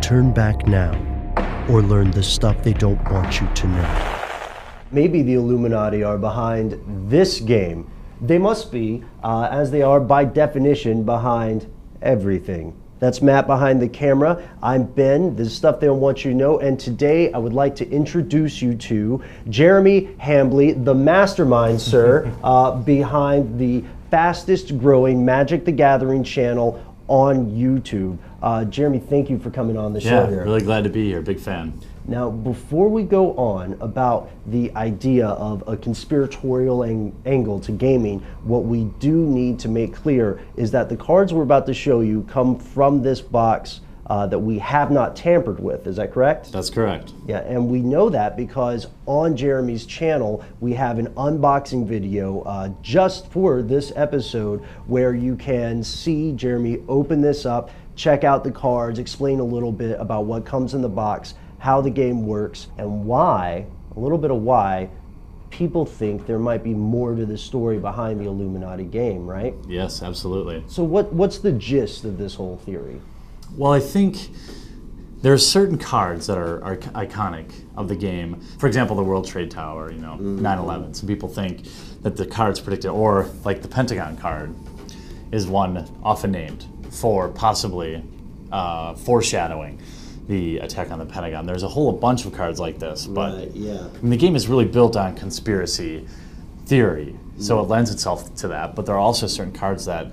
Turn back now or learn the stuff they don't want you to know. Maybe the Illuminati are behind this game. They must be, as they are by definition behind everything. That's Matt behind the camera. I'm Ben. This is stuff they don't want you to know. And today I would like to introduce you to Jeremy Hambley, the mastermind, sir, behind the fastest growing Magic the Gathering channel on YouTube. Jeremy, thank you for coming on the show here. Yeah, really glad to be here. Big fan. Now, before we go on about the idea of a conspiratorial angle to gaming, what we do need to make clear is that the cards we're about to show you come from this box that we have not tampered with. Is that correct? That's correct. Yeah, and we know that because on Jeremy's channel, we have an unboxing video just for this episode where you can see Jeremy open this up, check out the cards, explain a little bit about what comes in the box, how the game works, and why, a little bit of why, people think there might be more to the story behind the Illuminati game, right? Yes, absolutely. So what's the gist of this whole theory? Well, I think there are certain cards that are iconic of the game. For example, the World Trade Tower, 9/11. Some people think that the card's predicted, or like the Pentagon card is one often named for possibly foreshadowing the attack on the Pentagon. There's a whole bunch of cards like this, but right, yeah. I mean, the game is really built on conspiracy theory, so it lends itself to that, but there are also certain cards that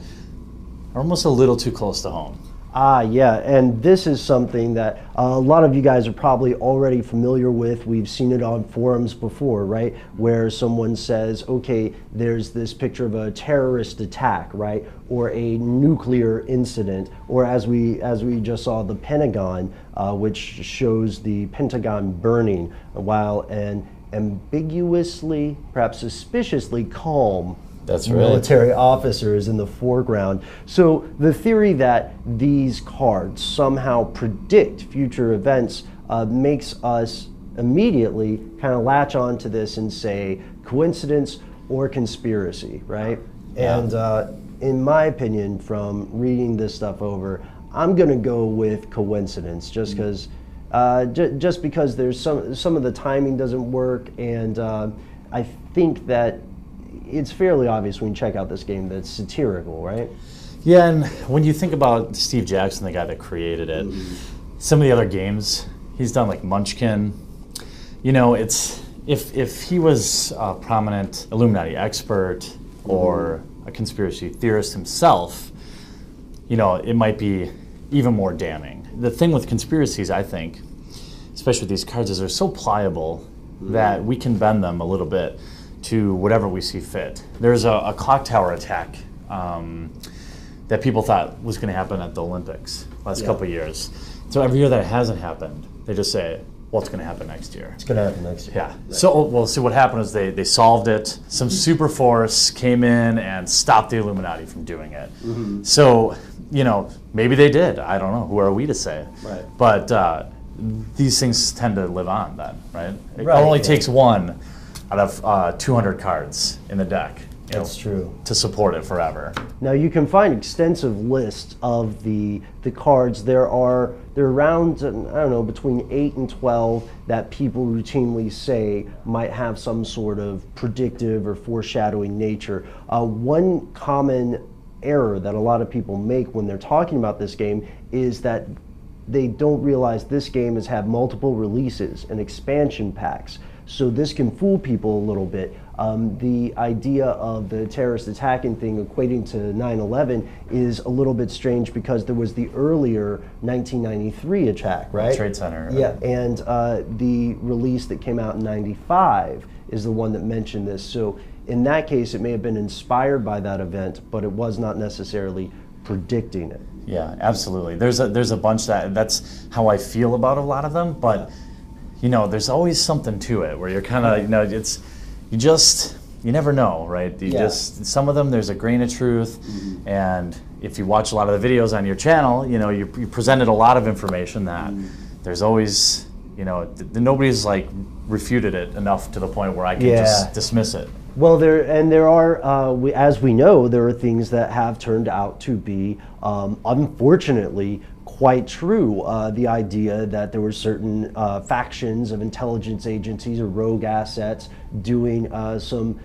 are almost a little too close to home. Yeah, and this is something that a lot of you guys are probably already familiar with. We've seen it on forums before, right? Where someone says, okay, there's this picture of a terrorist attack, right? Or a nuclear incident, or as we just saw, the Pentagon, which shows the Pentagon burning, while an ambiguously, perhaps suspiciously calm military officer is in the foreground. So the theory that these cards somehow predict future events makes us immediately kind of latch onto this and say coincidence or conspiracy, right? Yeah. And in my opinion, from reading this stuff over, I'm gonna go with coincidence, just because just because there's some of the timing doesn't work, and I think that it's fairly obvious when you check out this game that it's satirical, right? Yeah, and when you think about Steve Jackson, the guy that created it, some of the other games he's done, like Munchkin, it's if he was a prominent Illuminati expert or a conspiracy theorist himself, it might be even more damning. The thing with conspiracies, I think, especially with these cards, is they're so pliable that we can bend them a little bit to whatever we see fit. There's a clock tower attack that people thought was going to happen at the Olympics last couple of years. So every year that it hasn't happened, they just say, well, it's going to happen next year. It's going to happen next year. Yeah. Right. So what happened is they solved it. Some super force came in and stopped the Illuminati from doing it. So, maybe they did. I don't know. Who are we to say? Right. But these things tend to live on then, right? It only takes one out of 200 cards in the deck. That's true. To support it forever. Now you can find extensive lists of the cards. They're around, I don't know, between 8 and 12 that people routinely say might have some sort of predictive or foreshadowing nature. One common error that a lot of people make when they're talking about this game is that they don't realize this game has had multiple releases and expansion packs. So this can fool people a little bit. The idea of the terrorist attacking thing equating to 9/11 is a little bit strange because there was the earlier 1993 attack, right? Trade Center. Yeah, and the release that came out in 95 is the one that mentioned this. So in that case, it may have been inspired by that event, but it was not necessarily predicting it. Yeah, absolutely. There's a bunch that's how I feel about a lot of them, but there's always something to it where you're kind of, you never know, right? Some of them, there's a grain of truth, and if you watch a lot of the videos on your channel, you presented a lot of information that there's always, nobody's like refuted it enough to the point where I can just dismiss it. Well, there are, as we know, there are things that have turned out to be, unfortunately, quite true. The idea that there were certain factions of intelligence agencies or rogue assets doing some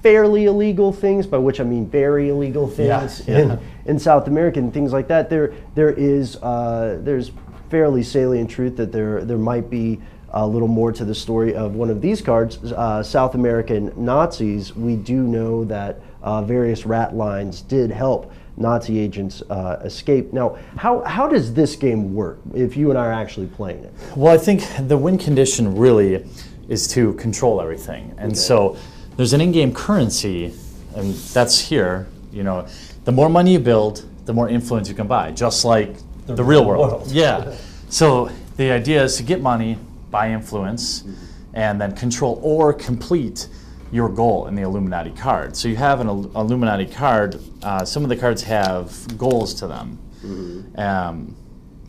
fairly illegal things, by which I mean very illegal things in South America and things like that. There's fairly salient truth that there might be a little more to the story of one of these cards. South American Nazis, we do know that various rat lines did help Nazi agents escape. Now, how does this game work if you and I are actually playing it? Well, I think the win condition really is to control everything. And so there's an in-game currency, and that's here. You know, the more money you build, the more influence you can buy, just like the real world. Yeah. So the idea is to get money, buy influence, and then control or complete your goal in the Illuminati card. So you have an Illuminati card. Some of the cards have goals to them,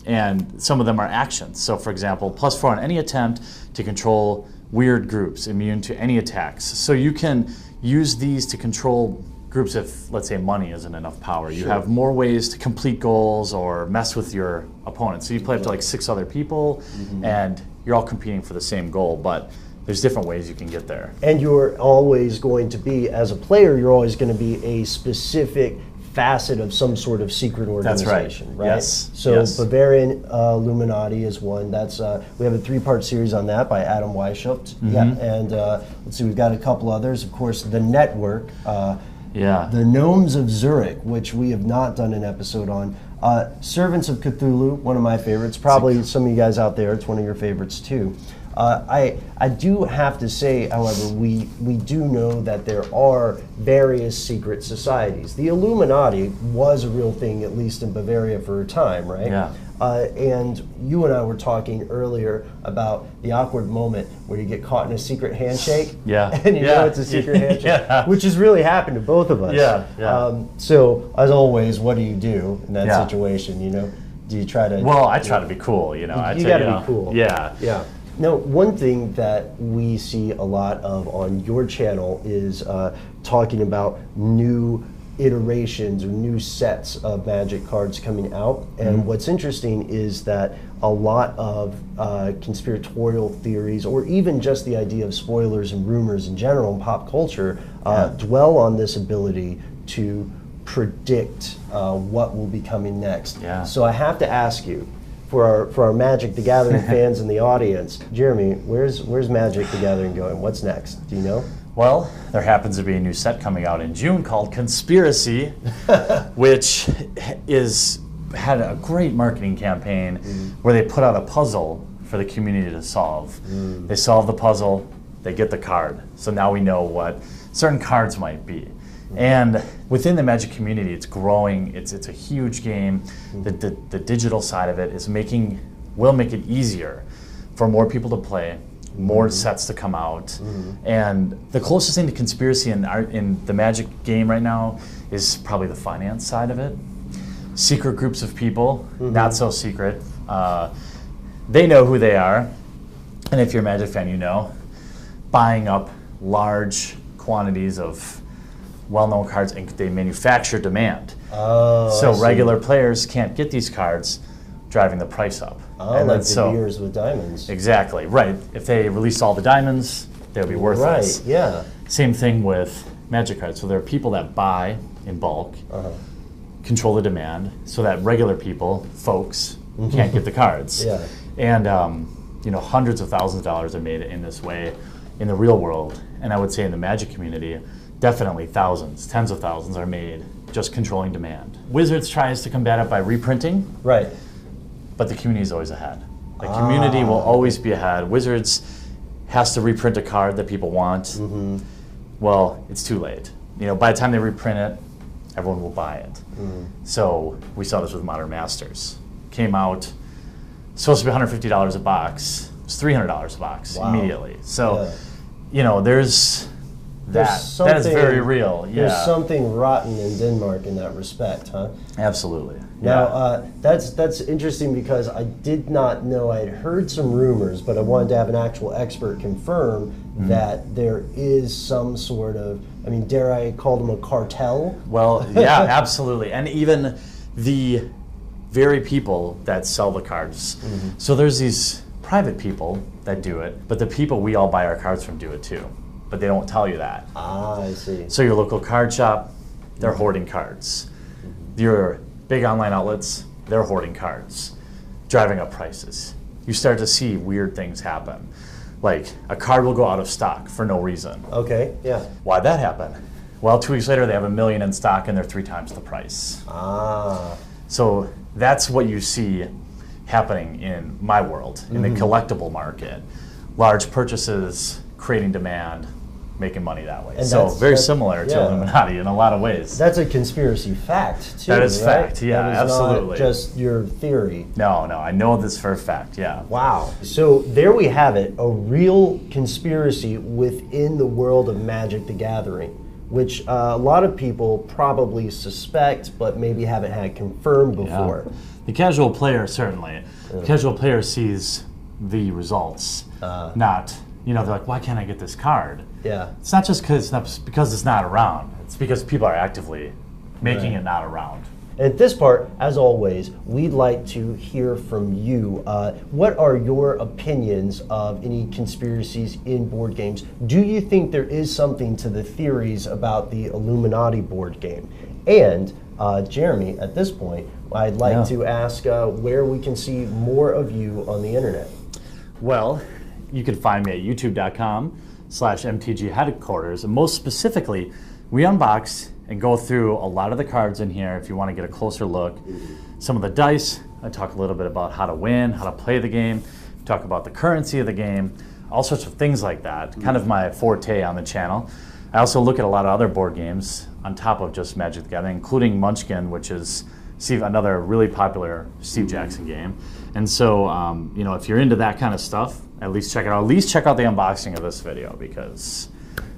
and some of them are actions. So for example, +4 on any attempt to control weird groups, immune to any attacks. So you can use these to control groups if, let's say, money isn't enough power. You have more ways to complete goals or mess with your opponent. So you play up to like 6 other people, and you're all competing for the same goal, but there's different ways you can get there. And you're always going to be, as a player, you're always going to be a specific facet of some sort of secret organization, right? Yes. So Bavarian Illuminati is one. That's we have a 3-part series on that by Adam Weishaupt. And let's see, we've got a couple others. Of course, the Network. The Gnomes of Zurich, which we have not done an episode on. Servants of Cthulhu, one of my favorites. Probably some of you guys out there, it's one of your favorites too. I do have to say, however, we do know that there are various secret societies. The Illuminati was a real thing, at least in Bavaria for a time, right? Yeah. And you and I were talking earlier about the awkward moment where you get caught in a secret handshake, and you know it's a secret handshake, which has really happened to both of us. So, as always, what do you do in that situation? You know, do you try to? Well, I try to be cool. You know, you got to be cool. Yeah. Now, one thing that we see a lot of on your channel is talking about new iterations or new sets of Magic cards coming out. And what's interesting is that a lot of conspiratorial theories, or even just the idea of spoilers and rumors in general in pop culture, dwell on this ability to predict what will be coming next. So I have to ask you, for our Magic the Gathering fans in the audience, Jeremy, where's Magic the Gathering going? What's next? Do you know? Well, there happens to be a new set coming out in June called Conspiracy, which had a great marketing campaign where they put out a puzzle for the community to solve. They solve the puzzle, they get the card. So now we know what certain cards might be. And within the Magic community, it's growing. It's a huge game. The digital side of it will make it easier for more people to play, more sets to come out. And the closest thing to conspiracy in the Magic game right now is probably the finance side of it. Secret groups of people, not so secret. They know who they are. And if you're a Magic fan, you know. Buying up large quantities of well-known cards, and they manufacture demand. So regular players can't get these cards, driving the price up. And like the beers with diamonds. Exactly, right. If they release all the diamonds, they'll be worthless. Right, yeah. Same thing with Magic cards. So there are people that buy in bulk, control the demand, so that regular people, folks, can't get the cards. And you know, hundreds of thousands of dollars are made in this way in the real world. And I would say in the Magic community, definitely thousands, tens of thousands are made just controlling demand. Wizards tries to combat it by reprinting. Right. But the community is always ahead. The community will always be ahead. Wizards has to reprint a card that people want. Well, it's too late. You know, by the time they reprint it, everyone will buy it. So we saw this with Modern Masters. Came out, supposed to be $150 a box. It was $300 a box immediately. So, you know, that is very real. There's something rotten in Denmark in that respect, huh? Absolutely. Now, that's interesting because I did not know. I had heard some rumors, but I wanted to have an actual expert confirm that there is some sort of, I mean, dare I call them a cartel? Well, yeah, absolutely. And even the very people that sell the cards. So there's these private people that do it, but the people we all buy our cards from do it too. But they don't tell you that. Ah, I see. So your local card shop, they're hoarding cards. Your big online outlets, they're hoarding cards, driving up prices. You start to see weird things happen. Like a card will go out of stock for no reason. Okay, yeah. Why'd that happen? Well, 2 weeks later they have 1 million in stock and they're 3 times the price. Ah. So that's what you see happening in my world, in the collectible market. Large purchases, creating demand, making money that way. And so very similar to yeah. Illuminati in a lot of ways. That's a conspiracy fact, too. That is right? fact, yeah, that is absolutely. Not just your theory. No, I know this for a fact, yeah. Wow. So there we have it, a real conspiracy within the world of Magic the Gathering, which a lot of people probably suspect, but maybe haven't had confirmed before. Yeah. The casual player, certainly. The casual player sees the results, not, they're like, why can't I get this card? Yeah. It's not just because it's not around. It's because people are actively making it not around. At this part, as always, we'd like to hear from you. What are your opinions of any conspiracies in board games? Do you think there is something to the theories about the Illuminati board game? And Jeremy, at this point, I'd like to ask where we can see more of you on the internet. Well, you can find me at youtube.com/MTGHeadquarters, and most specifically, we unbox and go through a lot of the cards in here if you want to get a closer look. Some of the dice, I talk a little bit about how to win, how to play the game, talk about the currency of the game, all sorts of things like that, kind of my forte on the channel. I also look at a lot of other board games on top of just Magic the Gathering, including Munchkin, which is another really popular Steve Jackson game. And so, if you're into that kind of stuff, at least check it out. At least check out the unboxing of this video because,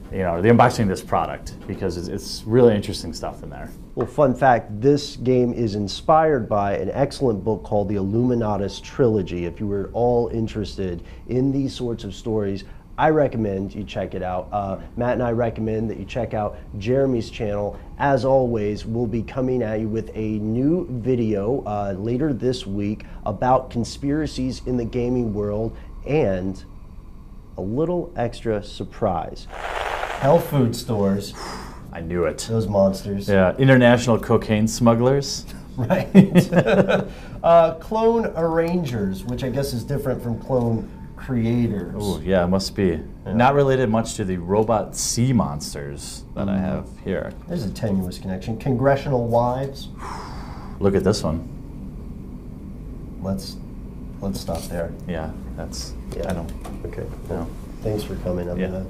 the unboxing of this product, because it's really interesting stuff in there. Well, fun fact, this game is inspired by an excellent book called the Illuminatus Trilogy. If you were all interested in these sorts of stories, I recommend you check it out. Matt and I recommend that you check out Jeremy's channel. As always, we'll be coming at you with a new video later this week about conspiracies in the gaming world and a little extra surprise. Health food stores. I knew it. Those monsters. Yeah, international cocaine smugglers. Right. Clone arrangers, which I guess is different from clone creators. Oh, yeah, it must be. Yeah. Not related much to the robot sea monsters that I have here. There's a tenuous connection. Congressional wives. Look at this one. Let's stop there. Yeah, I don't. Okay. No. Thanks for coming. Yeah.